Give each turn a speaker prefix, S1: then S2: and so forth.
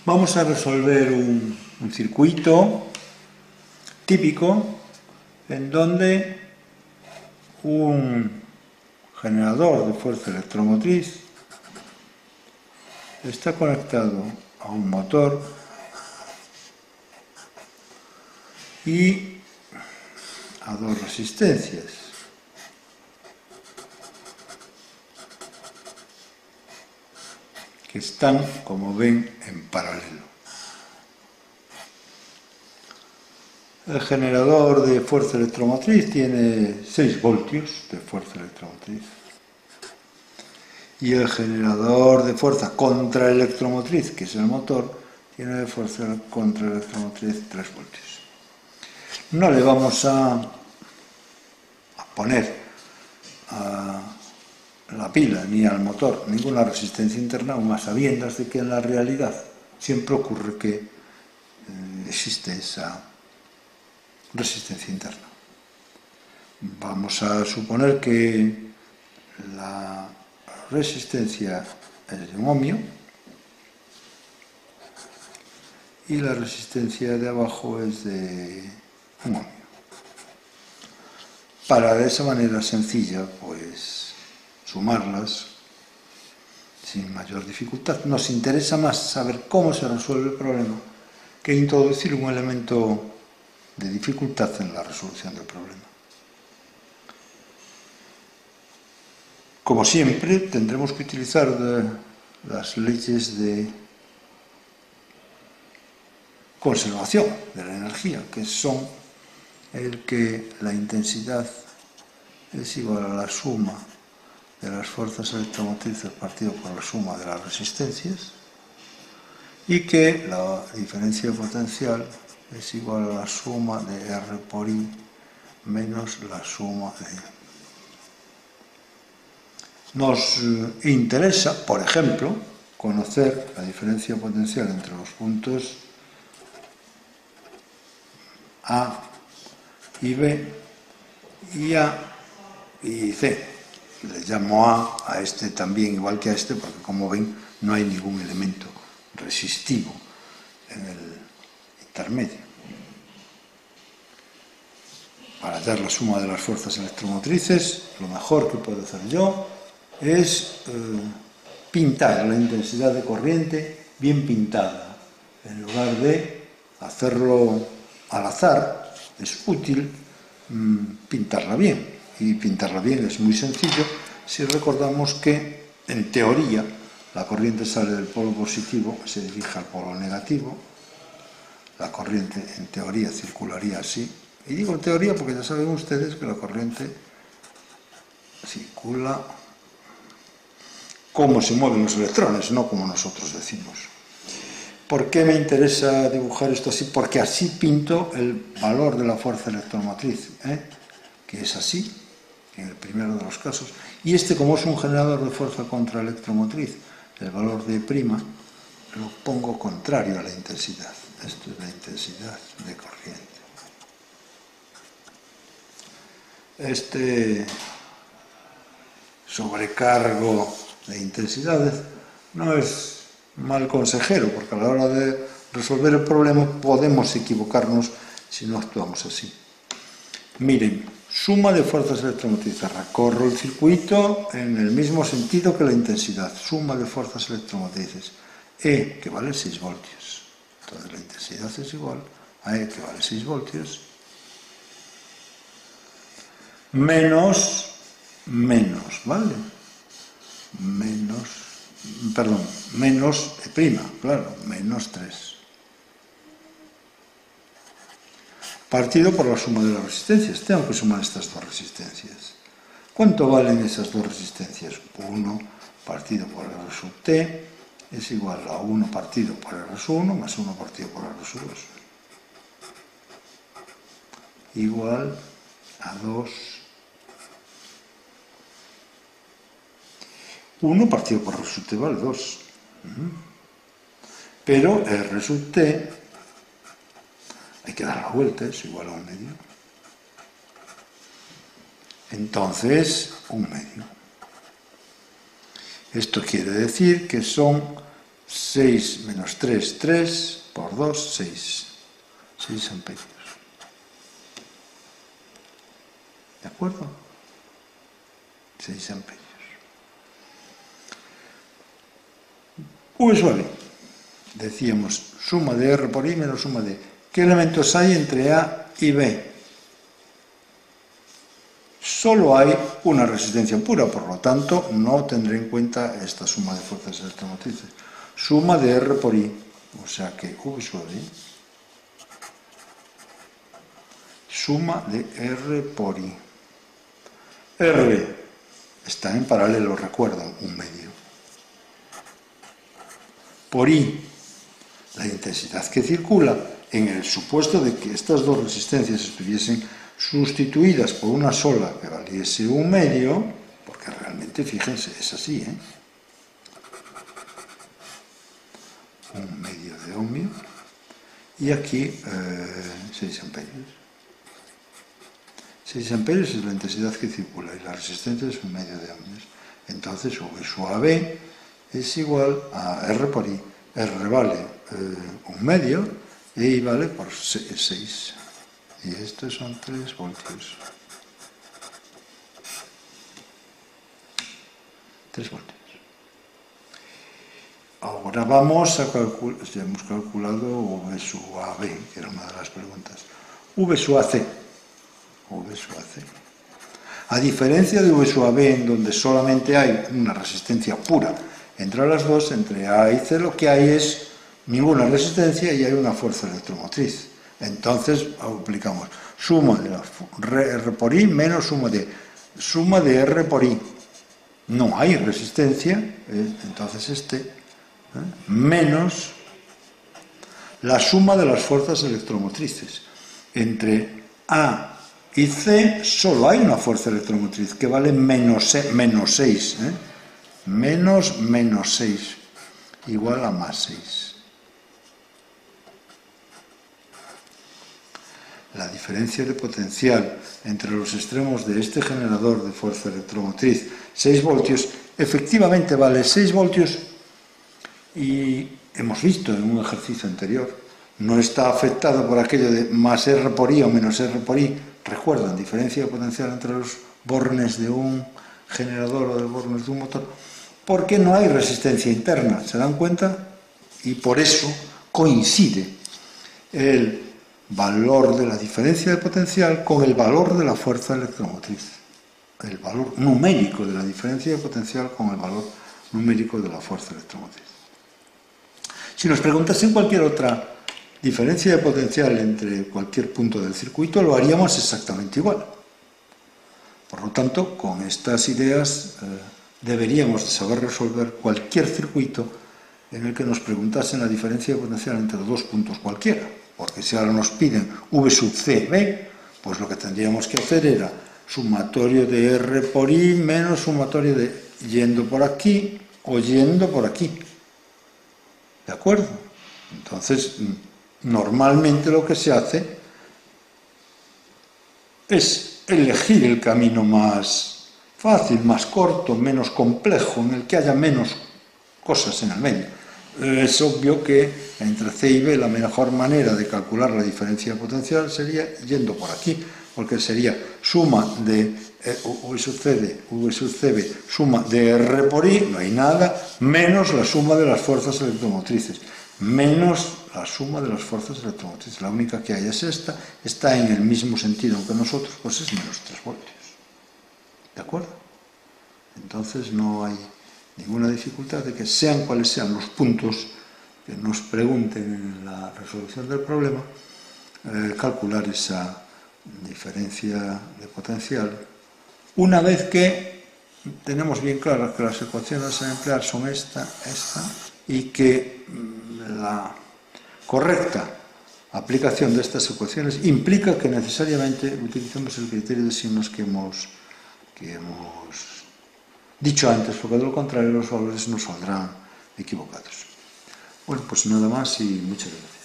S1: Vamos a resolver un circuito típico en donde un generador de fuerza electromotriz está conectado a un motor y a dos resistencias. Que están, como ven, en paralelo. El generador de fuerza electromotriz tiene 6 voltios de fuerza electromotriz. Y el generador de fuerza contraelectromotriz, que es el motor, tiene de fuerza contraelectromotriz 3 voltios. No le vamos a poner a la pila ni al motor ninguna resistencia interna, aún a sabiendas de que en la realidad siempre ocurre que existe esa resistencia interna. Vamos a suponer que la resistencia es de un ohmio y la resistencia de abajo es de un ohmio. Para de esa manera sencilla, pues sumarlas sin mayor dificultad. Nos interesa más saber cómo se resuelve el problema que introducir un elemento de dificultad en la resolución del problema. Como siempre, tendremos que utilizar las leyes de conservación de la energía, que son el que la intensidad es igual a la suma de las fuerzas electromotrices partido por la suma de las resistencias y que la diferencia potencial es igual a la suma de R por I menos la suma de I. Nos interesa, por ejemplo, conocer la diferencia potencial entre los puntos A y B y A y C. Le llamo A este también igual que a este porque, como ven, no hay ningún elemento resistivo en el intermedio. Para hallar la suma de las fuerzas electromotrices, lo mejor que puedo hacer yo es pintar la intensidad de corriente bien pintada. En lugar de hacerlo al azar, es útil pintarla bien. Y pintarla bien es muy sencillo si recordamos que, en teoría, la corriente sale del polo positivo, se dirige al polo negativo. La corriente, en teoría, circularía así. Y digo en teoría porque ya saben ustedes que la corriente circula como se mueven los electrones, no como nosotros decimos. ¿Por qué me interesa dibujar esto así? Porque así pinto el valor de la fuerza electromotriz, que es así, en el primero de los casos. Y este, como es un generador de fuerza contraelectromotriz, el valor de prima, lo pongo contrario a la intensidad. Esto es la intensidad de corriente. Este sobrecargo de intensidades no es mal consejero, porque a la hora de resolver el problema podemos equivocarnos si no actuamos así. Miren, suma de fuerzas electromotrices. Recorro el circuito en el mismo sentido que la intensidad. Suma de fuerzas electromotrices. E, que vale 6 voltios. Entonces la intensidad es igual a E, que vale 6 voltios, menos, ¿vale? Menos E', claro, menos 3. Partido por la suma de las resistencias. Tengo que sumar estas dos resistencias. ¿Cuánto valen esas dos resistencias? 1 partido por R sub T es igual a 1 partido por R sub 1 más 1 partido por R sub 2. Igual a 2. 1 partido por R sub T vale 2. Pero R sub T hay que dar la vuelta, es igual a 1 medio. Entonces, 1 medio. Esto quiere decir que son 6 menos 3, 3, por 2, 6. 6 amperios. ¿De acuerdo? 6 amperios. V suave. Decíamos suma de R por I menos suma de... ¿Qué elementos hay entre A y B? Solo hay una resistencia pura, por lo tanto no tendré en cuenta esta suma de fuerzas electromotrices. Suma de R por I, o sea que V suave, suma de R por I. R está en paralelo, recuerdan, un medio. Por I, la intensidad que circula, en el supuesto de que estas dos resistencias estuviesen sustituidas por una sola que valiese un medio, porque realmente, fíjense, es así, un medio de ohmio, y aquí 6 amperios. 6 amperios es la intensidad que circula y la resistencia es un medio de ohmios. Entonces V suave es igual a R por I. R vale un medio y I vale por 6. Y estos son 3 voltios. 3 voltios. Ahora vamos a calcular, ya hemos calculado V sub AB, que era una de las preguntas. V sub AC. V sub AC. A diferencia de V sub AB, en donde solamente hay una resistencia pura entre las dos, entre A y C, lo que hay es ninguna resistencia y hay una fuerza electromotriz. Entonces aplicamos suma de R por I menos suma de R por I. No hay resistencia, entonces menos la suma de las fuerzas electromotrices. Entre A y C solo hay una fuerza electromotriz que vale menos 6. Menos 6 igual a más 6. La diferencia de potencial entre los extremos de este generador de fuerza electromotriz, 6 voltios, efectivamente vale 6 voltios y hemos visto en un ejercicio anterior, no está afectado por aquello de más R por I o menos R por I. Recuerdan, diferencia de potencial entre los bornes de un generador o de bornes de un motor, porque no hay resistencia interna, ¿se dan cuenta? Y por eso coincide el valor de la diferencia de potencial con el valor de la fuerza electromotriz. El valor numérico de la diferencia de potencial con el valor numérico de la fuerza electromotriz. Si nos preguntasen cualquier otra diferencia de potencial entre cualquier punto del circuito, lo haríamos exactamente igual. Por lo tanto, con estas ideas deberíamos de saber resolver cualquier circuito en el que nos preguntasen la diferencia de potencial entre dos puntos cualquiera. Porque si ahora nos piden V sub C, B, pues lo que tendríamos que hacer era sumatorio de R por I menos sumatorio de yendo por aquí o yendo por aquí. ¿De acuerdo? Entonces, normalmente lo que se hace es elegir el camino más fácil, más corto, menos complejo, en el que haya menos cosas en el medio. Es obvio que entre C y B la mejor manera de calcular la diferencia de potencial sería yendo por aquí, porque sería suma de V sub C de V sub CB, suma de R por I, no hay nada, menos la suma de las fuerzas electromotrices, menos la suma de las fuerzas electromotrices. La única que hay es esta, está en el mismo sentido que nosotros, pues es menos 3 voltios. ¿De acuerdo? Entonces no hay ninguna dificultad de que sean cuales sean los puntos que nos pregunten en la resolución del problema, calcular esa diferencia de potencial, una vez que tenemos bien claro que las ecuaciones a emplear son esta, y que la correcta aplicación de estas ecuaciones implica que necesariamente utilicemos el criterio de signos que hemos dicho antes, porque de lo contrario los valores nos saldrán equivocados. Bueno, pues nada más y muchas gracias.